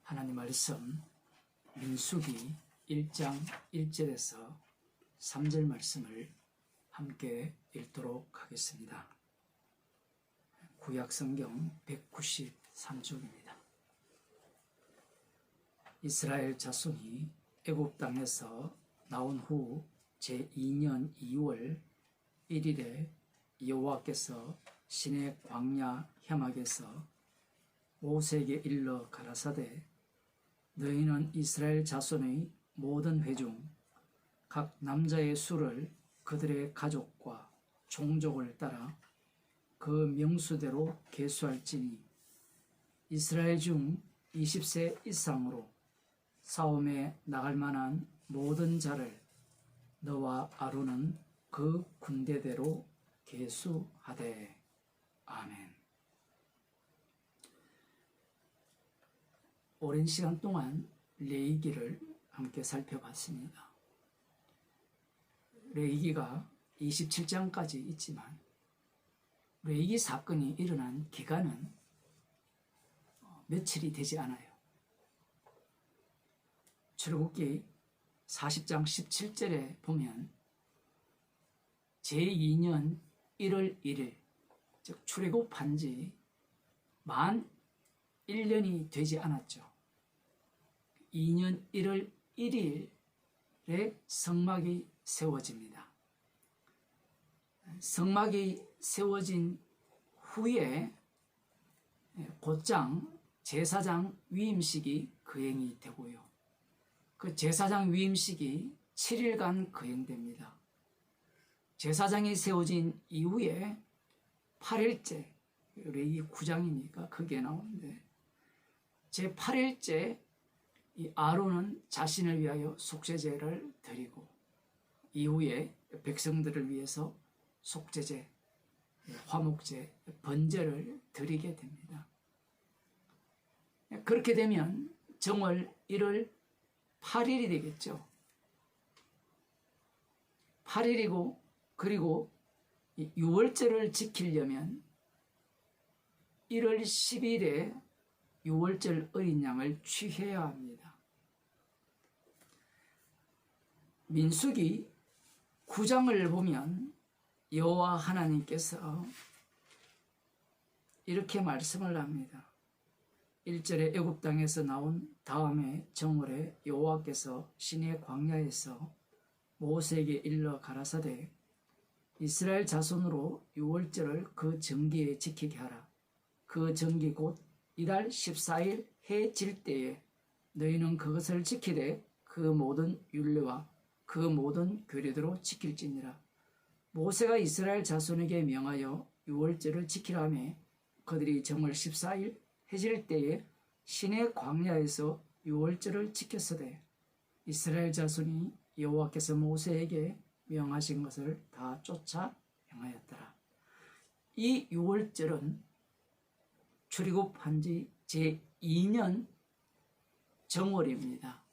하나님 말씀 민수기 1장 1절에서 3절 말씀을 함께 읽도록 하겠습니다. 구약성경 193쪽입니다. 이스라엘 자손이 애굽 땅에서 나온 후 제2년 2월 1일에 여호와께서 시내 광야 해막에서 모세에게 일러 가라사대 너희는 이스라엘 자손의 모든 회중 각 남자의 수를 그들의 가족과 종족을 따라 그 명수대로 계수할지니 이스라엘 중 20세 이상으로 싸움에 나갈 만한 모든 자를 너와 아론은 그 군대대로 계수하되. 아멘. 오랜 시간 동안 레위기를 함께 살펴봤습니다. 레위기가 27장까지 있지만 레위기 사건이 일어난 기간은 며칠이 되지 않아요. 출애굽기 40장 17절에 보면 제2년 1월 1일, 즉 출애굽한 지 만 1년이 되지 않았죠. 2년 1월 1일에 성막이 세워집니다. 성막이 세워진 후에 곧장 제사장 위임식이 거행이 되고요. 그 제사장 위임식이 7일간 거행됩니다. 제사장이 세워진 이후에 8일째, 레위기 9장이니까 그게 나오는데 제 8일째 이 아론은 자신을 위하여 속죄제를 드리고 이후에 백성들을 위해서 속죄제, 화목제, 번제를 드리게 됩니다. 그렇게 되면 정월 1월 8일이 되겠죠. 8일이고 그리고 6월절을 지키려면 1월 10일에 6월절 어린 양을 취해야 합니다. 민수기 9장을 보면 여호와 하나님께서 이렇게 말씀을 합니다. 1절에 애굽 땅에서 나온 다음에 정월에 여호와께서 시내 광야에서 모세에게 일러 가라사대 이스라엘 자손으로 6월절을 그 정기에 지키게 하라. 그 정기 곧 이달 14일 해 질 때에 너희는 그것을 지키되 그 모든 율례와 그 모든 규례대로 지킬지니라. 모세가 이스라엘 자손에게 명하여 6월절을 지키라매 그들이 정월 14일 해질 때에 시내 광야에서 6월절을 지켰으되 이스라엘 자손이 여호와께서 모세에게 명하신 것을 다 쫓아 행하였더라. 이 6월절은 출애굽한 지 제2년 정월입니다.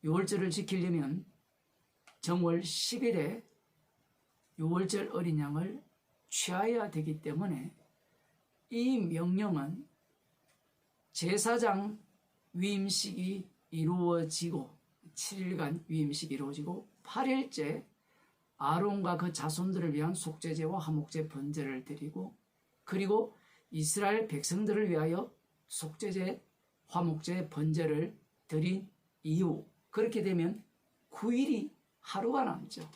6월절을 지키려면 정월 10일에 6월절 어린 양을 취하여야 되기 때문에 이 명령은 제사장 위임식이 이루어지고 7일간 위임식이 이루어지고 8일째 아론과 그 자손들을 위한 속죄제와 화목제 번제를 드리고 그리고 이스라엘 백성들을 위하여 속죄제, 화목제, 번제를 드린 이후 그렇게 되면 9일이 하루가 남죠.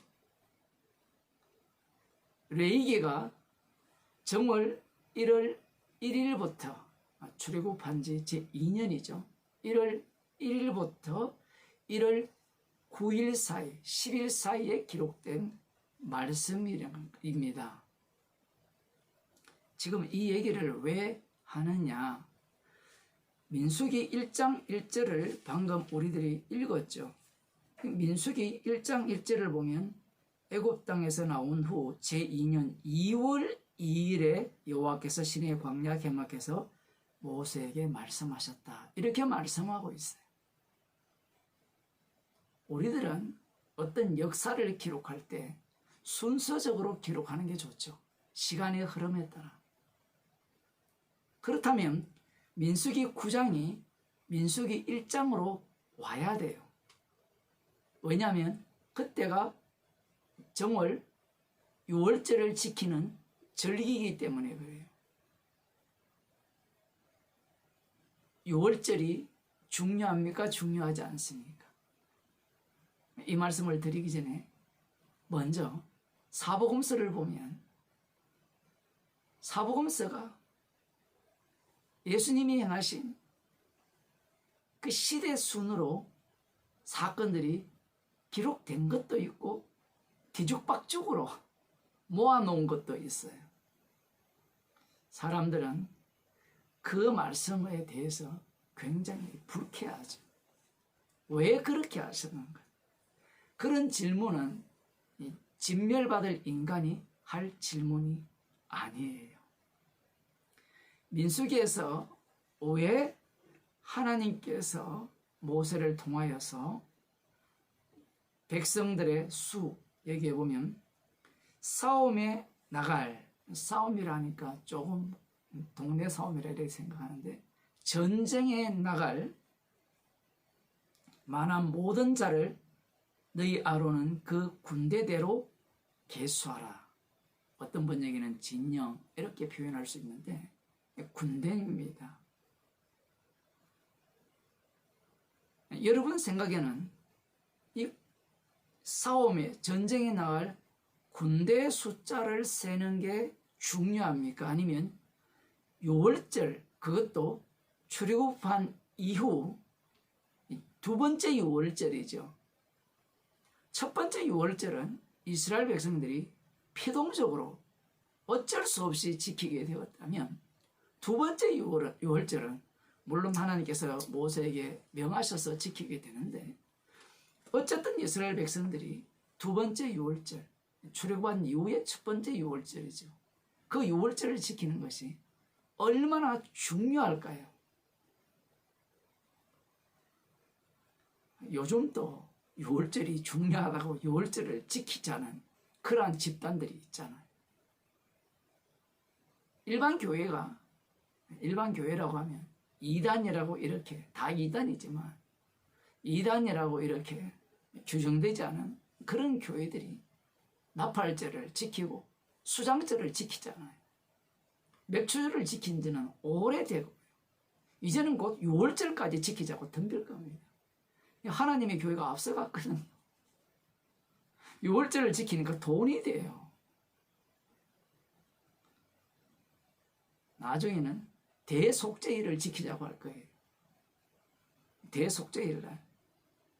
레위기가 정월 1월 1일부터 출애굽한 지 제2년이죠. 1월 1일부터 1월 9일 사이, 10일 사이에 기록된 말씀입니다. 지금 이 얘기를 왜 하느냐? 민수기 1장 1절을 방금 우리들이 읽었죠. 민수기 1장 1절을 보면 애굽 땅에서 나온 후 제2년 2월 2일에 여호와께서 시내 광야 해막에서 모세에게 말씀하셨다. 이렇게 말씀하고 있어요. 우리들은 어떤 역사를 기록할 때 순서적으로 기록하는 게 좋죠. 시간의 흐름에 따라. 그렇다면 민수기 9장이 민수기 1장으로 와야 돼요. 왜냐하면 그때가 정월 6월절을 지키는 절기이기 때문에 그래요. 6월절이 중요합니까? 중요하지 않습니까? 이 말씀을 드리기 전에 먼저 사복음서를 보면 사복음서가 예수님이 행하신 그 시대 순으로 사건들이 기록된 것도 있고 뒤죽박죽으로 모아놓은 것도 있어요. 사람들은 그 말씀에 대해서 굉장히 불쾌하죠. 왜 그렇게 하시는가? 그런 질문은 진멸받을 인간이 할 질문이 아니에요. 민수기에서 왜 하나님께서 모세를 통하여서 백성들의 수, 여기에 보면 싸움에 나갈, 싸움이라니까 조금 동네 싸움이라 이렇게 생각하는데, 전쟁에 나갈 만한 모든 자를 너희 아론은 그 군대대로 계수하라. 어떤 번역에는 진영 이렇게 표현할 수 있는데 군대입니다. 여러분 생각에는 이 싸움에 전쟁에 나갈 군대 숫자를 세는 게 중요합니까? 아니면 6월절, 그것도 출애굽한 이후 두 번째 6월절이죠. 첫 번째 6월절은 이스라엘 백성들이 피동적으로 어쩔 수 없이 지키게 되었다면, 두 번째 6월절은 물론 하나님께서 모세에게 명하셔서 지키게 되는데, 어쨌든 이스라엘 백성들이 두 번째 6월절, 출애굽한 이후의 첫 번째 6월절이죠. 그 6월절을 지키는 것이 얼마나 중요할까요? 요즘도 6월절이 중요하다고 6월절을 지키지 않은 그러한 집단들이 있잖아요. 일반 교회라고 하면 이단이라고 이렇게, 다 이단이지만 이단이라고 이렇게 규정되지 않은 그런 교회들이 나팔절을 지키고 수장절을 지키잖아요. 맥주절을 지킨 지는 오래되고 이제는 곧 6월절까지 지키자고 덤빌 겁니다. 하나님의 교회가 앞서갔거든요. 6월절을 지키니까 돈이 돼요. 나중에는 대속죄일을 지키자고 할 거예요. 대속죄일날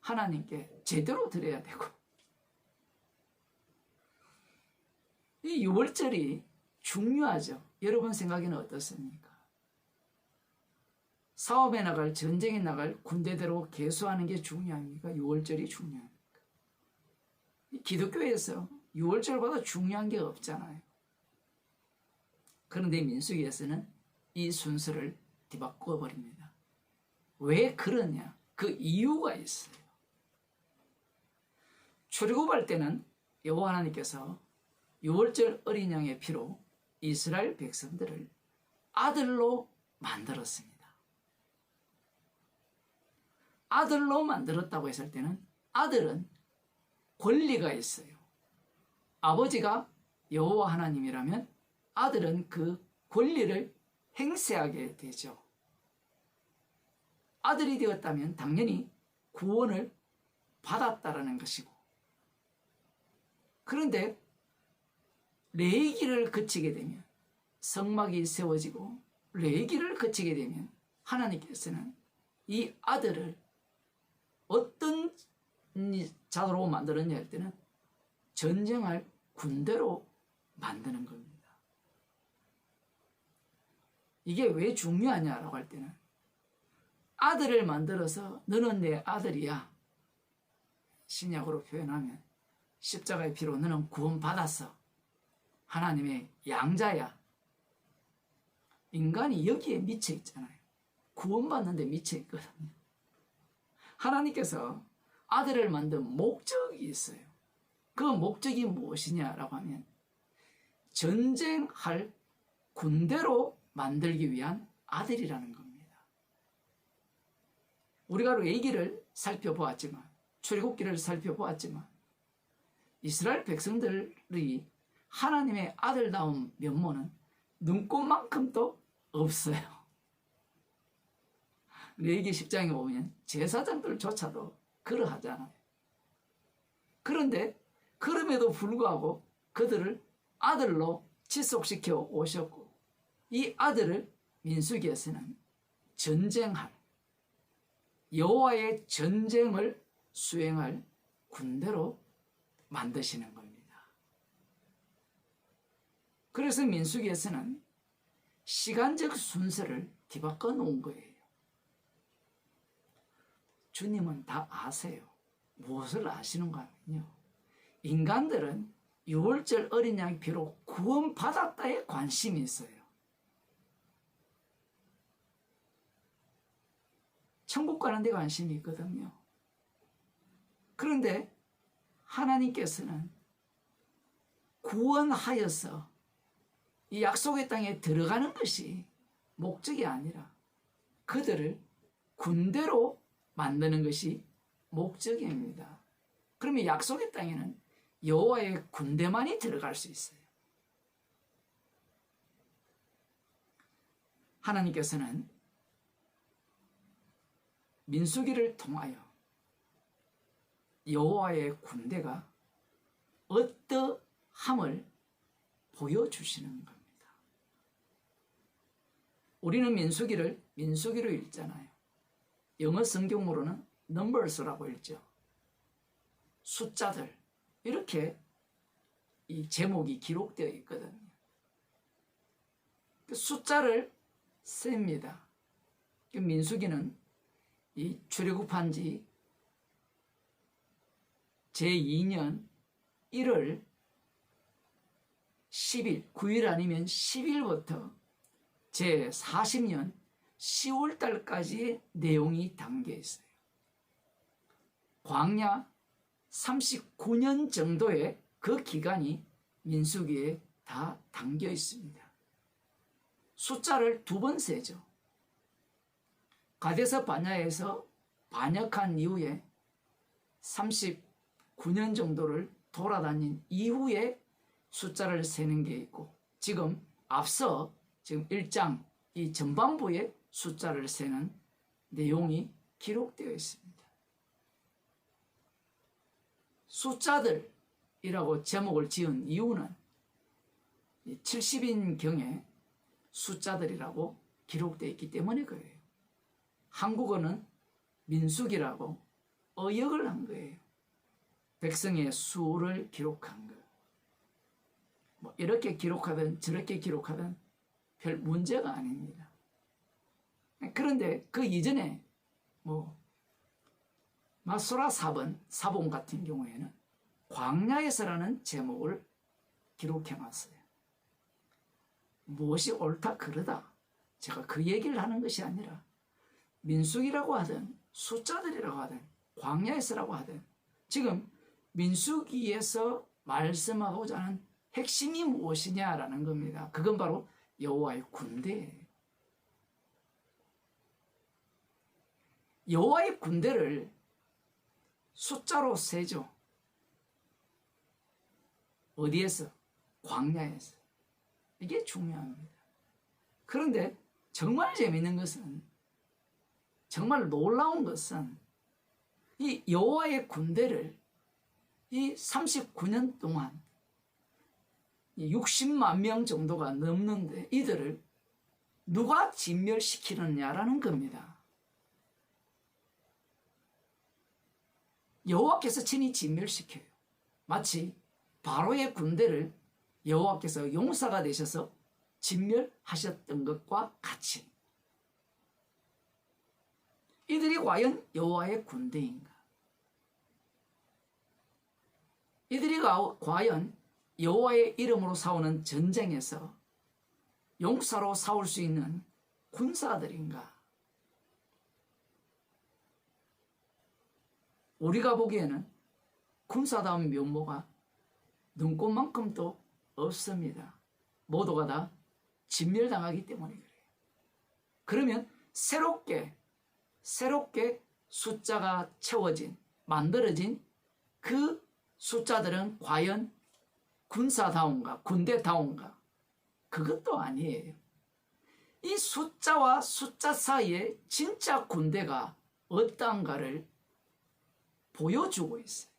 하나님께 제대로 드려야 되고, 이 6월절이 중요하죠. 여러분 생각에는 어떻습니까? 사업에 나갈, 전쟁에 나갈 군대대로 계수하는 게 중요합니까? 6월절이 중요합니까? 기독교에서 6월절보다 중요한 게 없잖아요. 그런데 민수기에서는 이 순서를 뒤바꾸어 버립니다. 왜 그러냐? 그 이유가 있어요. 출애굽할 때는 여호와 하나님께서 6월절 어린 양의 피로 이스라엘 백성들을 아들로 만들었습니다. 아들로 만들었다고 했을 때는 아들은 권리가 있어요. 아버지가 여호와 하나님이라면 아들은 그 권리를 행사하게 되죠. 아들이 되었다면 당연히 구원을 받았다라는 것이고, 그런데 레위기를 거치게 되면, 성막이 세워지고 레위기를 거치게 되면 하나님께서는 이 아들을 어떤 자로 만들었냐 할 때는 전쟁할 군대로 만드는 겁니다. 이게 왜 중요하냐라고 할 때는, 아들을 만들어서 너는 내 아들이야, 신약으로 표현하면 십자가의 피로 너는 구원받았어, 하나님의 양자야. 인간이 여기에 미쳐 있잖아요. 구원받는 데 미쳐 있거든요. 하나님께서 아들을 만든 목적이 있어요. 그 목적이 무엇이냐라고 하면 전쟁할 군대로 만들기 위한 아들이라는 겁니다. 우리가 레위기를 살펴보았지만, 출애굽기를 살펴보았지만, 이스라엘 백성들이 하나님의 아들다운 면모는 눈꽃만큼도 없어요. 레위기 10장에 보면 제사장들조차도 그러하잖아요. 그런데 그럼에도 불구하고 그들을 아들로 지속시켜 오셨고, 이 아들을 민수기에서는 전쟁할, 여호와의 전쟁을 수행할 군대로 만드시는 겁니다. 그래서 민수기에서는 시간적 순서를 뒤바꿔 놓은 거예요. 주님은 다 아세요. 무엇을 아시는가 하면요, 인간들은 유월절 어린 양이 비록 구원받았다에 관심이 있어요. 천국 가는 데 관심이 있거든요. 그런데 하나님께서는 구원하여서 이 약속의 땅에 들어가는 것이 목적이 아니라 그들을 군대로 만드는 것이 목적입니다. 그러면 약속의 땅에는 여호와의 군대만이 들어갈 수 있어요. 하나님께서는 민수기를 통하여 여호와의 군대가 어떠함을 보여주시는 겁니다. 우리는 민수기로 읽잖아요. 영어 성경으로는 numbers라고 읽죠. 숫자들, 이렇게 이 제목이 기록되어 있거든요. 숫자를 셉니다. 민수기는 이 출애굽한 지 제2년 1월 10일, 9일 아니면 10일부터 제40년 10월달까지의 내용이 담겨 있어요. 광야 39년 정도의 그 기간이 민수기에 다 담겨 있습니다. 숫자를 2번 세죠. 가데스 바냐에서 반역한 이후에 39년 정도를 돌아다닌 이후에 숫자를 세는 게 있고, 지금 앞서 지금 1장 이 전반부에 숫자를 세는 내용이 기록되어 있습니다. 숫자들이라고 제목을 지은 이유는 70인경에 숫자들이라고 기록되어 있기 때문에 그래요. 한국어는 민수기라고 어역을 한 거예요. 백성의 수를 기록한 거. 뭐 이렇게 기록하든 저렇게 기록하든 별 문제가 아닙니다. 그런데 그 이전에 마소라 사본 같은 경우에는 광야에서라는 제목을 기록해놨어요. 무엇이 옳다 그르다 제가 그 얘기를 하는 것이 아니라 민수기라고 하든 숫자들이라고 하든 광야에서라고 하든 지금 민수기에서 말씀하고자 하는 핵심이 무엇이냐라는 겁니다. 그건 바로 여호와의 군대예요. 여호와의 군대를 숫자로 세죠. 어디에서? 광야에서. 이게 중요합니다. 그런데 정말 재미있는 것은, 정말 놀라운 것은 이 여호와의 군대를 이 39년 동안 60만 명 정도가 넘는데 이들을 누가 진멸시키느냐라는 겁니다. 여호와께서 친히 진멸시켜요. 마치 바로의 군대를 여호와께서 용사가 되셔서 진멸하셨던 것과 같이. 이들이 과연 여호와의 군대인가? 이들이 과연 여호와의 이름으로 싸우는 전쟁에서 용사로 싸울 수 있는 군사들인가? 우리가 보기에는 군사다운 면모가 눈꽃만큼도 없습니다. 모두가 다 진멸당하기 때문에 그래요. 그러면 새롭게 숫자가 채워진, 만들어진 그 숫자들은 과연 군사다운가, 군대다운가? 그것도 아니에요. 이 숫자와 숫자 사이에 진짜 군대가 어떠한가를 보여주고 있어요.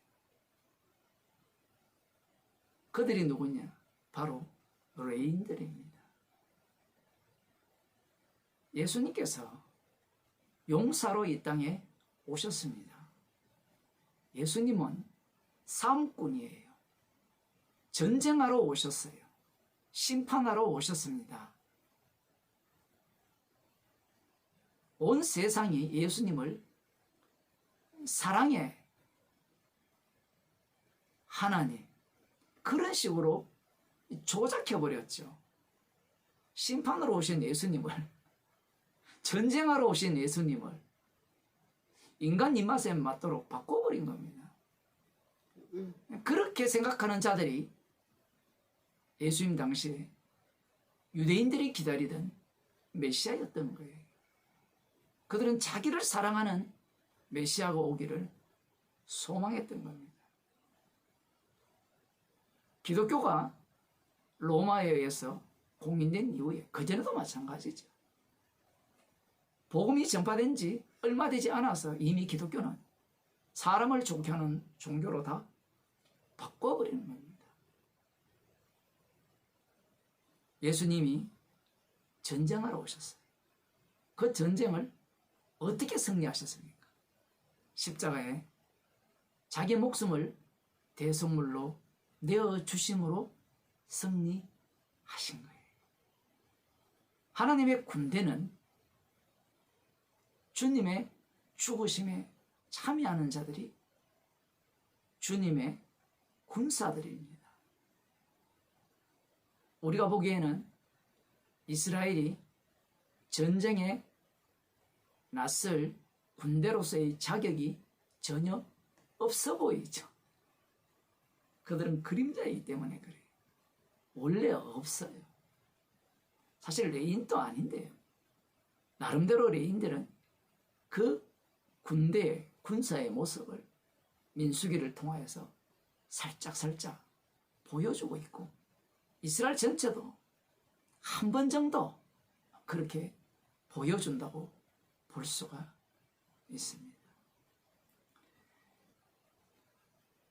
그들이 누구냐? 바로 레인들입니다. 예수님께서 용사로 이 땅에 오셨습니다. 예수님은 싸움꾼이에요. 전쟁하러 오셨어요. 심판하러 오셨습니다. 온 세상이 예수님을 사랑의 하나님, 그런 식으로 조작해버렸죠. 심판으로 오신 예수님을, 전쟁하러 오신 예수님을 인간 입맛에 맞도록 바꿔버린 겁니다. 그렇게 생각하는 자들이 예수님 당시에 유대인들이 기다리던 메시아였던 거예요. 그들은 자기를 사랑하는 메시아가 오기를 소망했던 겁니다. 기독교가 로마에 의해서 공인된 이후에 그전에도 마찬가지죠. 복음이 전파된 지 얼마 되지 않아서 이미 기독교는 사람을 좋게 하는 종교로 다 바꿔버리는 겁니다. 예수님이 전쟁하러 오셨어요. 그 전쟁을 어떻게 승리하셨습니까? 십자가에 자기 목숨을 대속물로 내어주심으로 승리하신 거예요. 하나님의 군대는 주님의 죽으심에 참여하는 자들이 주님의 군사들입니다. 우리가 보기에는 이스라엘이 전쟁에 나설 군대로서의 자격이 전혀 없어 보이죠. 그들은 그림자이기 때문에 그래요. 원래 없어요. 사실 레인도 아닌데요. 나름대로 레인들은 그 군대의 군사의 모습을 민수기를 통하여서 살짝 보여주고 있고, 이스라엘 전체도 한 번 정도 그렇게 보여준다고 볼 수가 있습니다.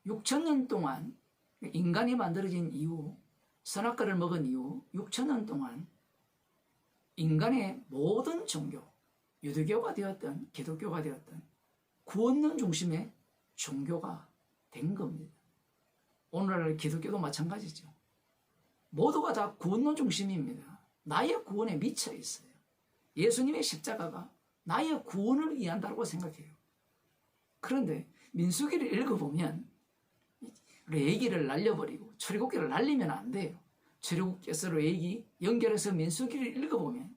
6,000년 동안 인간이 만들어진 이후, 선악과를 먹은 이후 6,000년 동안 인간의 모든 종교, 유대교가 되었던 기독교가 되었던 구원론 중심의 종교가 된 겁니다. 오늘날 기독교도 마찬가지죠. 모두가 다 구원론 중심입니다. 나의 구원에 미쳐 있어요. 예수님의 십자가가 나의 구원을 위한다고 생각해요. 그런데 민수기를 읽어보면 레위기를 날려버리고 출애굽기를 날리면 안 돼요. 출애굽기에서 레위기 연결해서 민수기를 읽어보면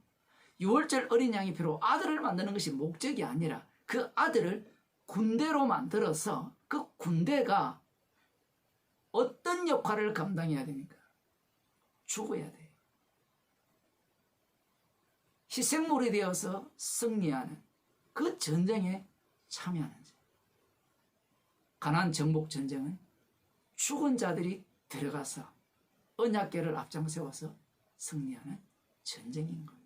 6월절 어린 양이 비록 아들을 만드는 것이 목적이 아니라 그 아들을 군대로 만들어서 그 군대가 어떤 역할을 감당해야 됩니까? 죽어야 돼요. 희생물이 되어서 승리하는 그 전쟁에 참여하는 자. 가나안 정복 전쟁은 죽은 자들이 들어가서 언약궤를 앞장세워서 승리하는 전쟁인 겁니다.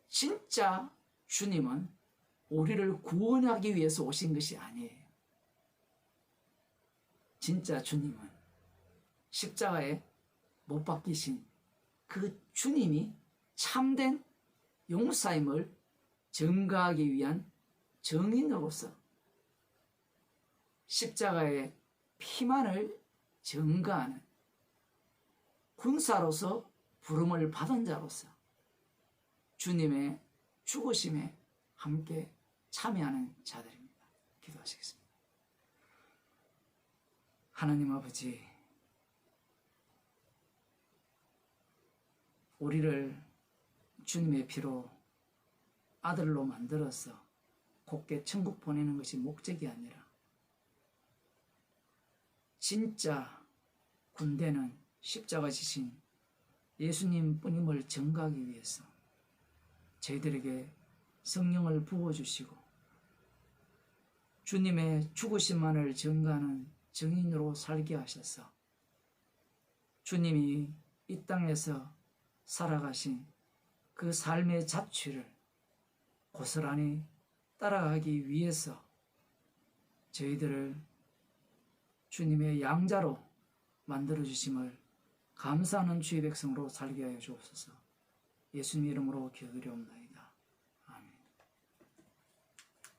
진짜 주님은 우리를 구원하기 위해서 오신 것이 아니에요. 진짜 주님은 십자가에 못 박히신 그 주님이 참된 용사임을 증거하기 위한 증인으로서 십자가의 피만을 증거하는 군사로서 부름을 받은 자로서 주님의 죽으심에 함께 참여하는 자들입니다. 기도하시겠습니다. 하나님 아버지, 우리를 주님의 피로 아들로 만들어서 곱게 천국 보내는 것이 목적이 아니라 진짜 군대는 십자가 지신 예수님 뿐임을 증거하기 위해서 저희들에게 성령을 부어주시고 주님의 죽으심만을 증거하는 증인으로 살게 하셔서 주님이 이 땅에서 살아가신 그 삶의 자취를 고스란히 따라가기 위해서 저희들을 주님의 양자로 만들어주심을 감사하는 주의 백성으로 살게 하여 주옵소서. 예수님 이름으로 기도드리옵나이다.